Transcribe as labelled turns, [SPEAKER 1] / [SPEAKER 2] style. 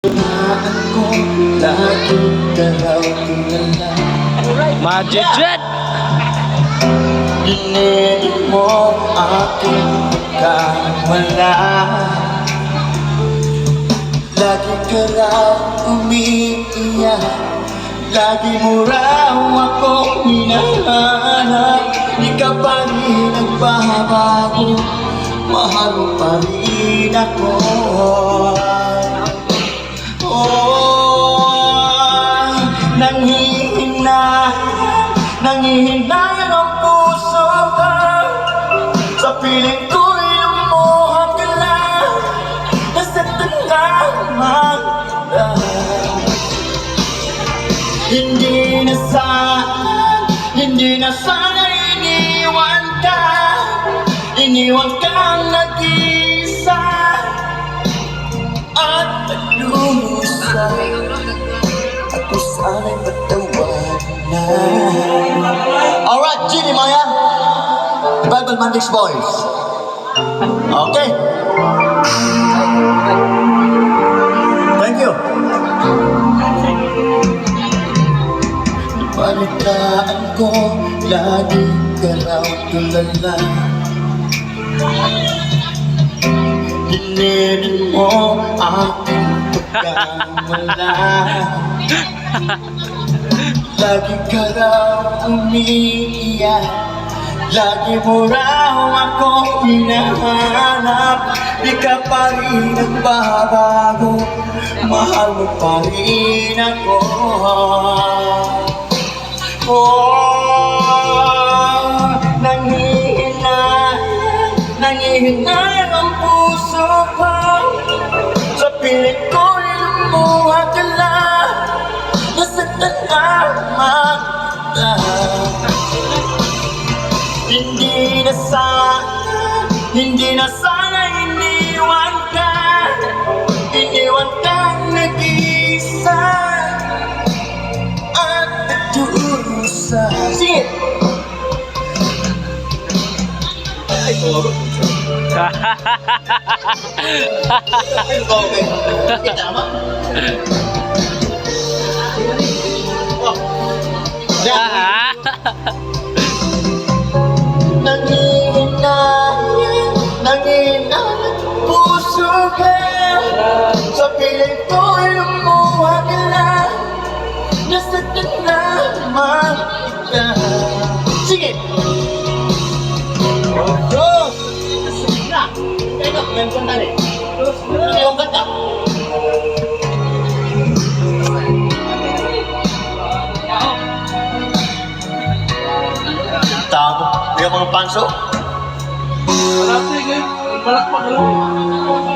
[SPEAKER 1] Pagkakaan ko, laging galaw tulala.
[SPEAKER 2] Majijet!
[SPEAKER 1] Dinedin mo aking pagkawala. Lagi ka raw umiiyak, lagi mo raw akong hinahanap. Di ka pa rin nagbabago, mahal mo pa rin ako. Oh, nanghihinayan ang puso ko. Sa piling ko'y lumuha ka lang, nasaktan lamang kita. Hindi na sana iniwan kang nag-isa at nagdusa. Ako sana'y matawanan. Alright, Ginny Maya, Bible Mandics Boys. Okay. Thank you. Balitaan ko, lagi ka raw tulala. Dinedin mo aking pagkamala. Lagi ka raw umiiyak, lagi mo raw ako hinahanap. Di ka pa rin nagbabago, mahal mo pa rin ako. Oh, nanghihinayan ang puso ko. Sa piling ko'y lumuha ka lang, nasaktan lamang kita. Hindi na sana iniwan kang nag-isa at nagdusa. Sige! Ay, toro. Okay. Kita mo? Oh. Nanghihinayan puso ka. Sa piling ko'y lumuha ka lang, nasaktan lamang kita. Sige! Oh! May kanta rin. Ano yung kanta? Tama. May mga panso?
[SPEAKER 3] Malapit eh. Malakpak lang.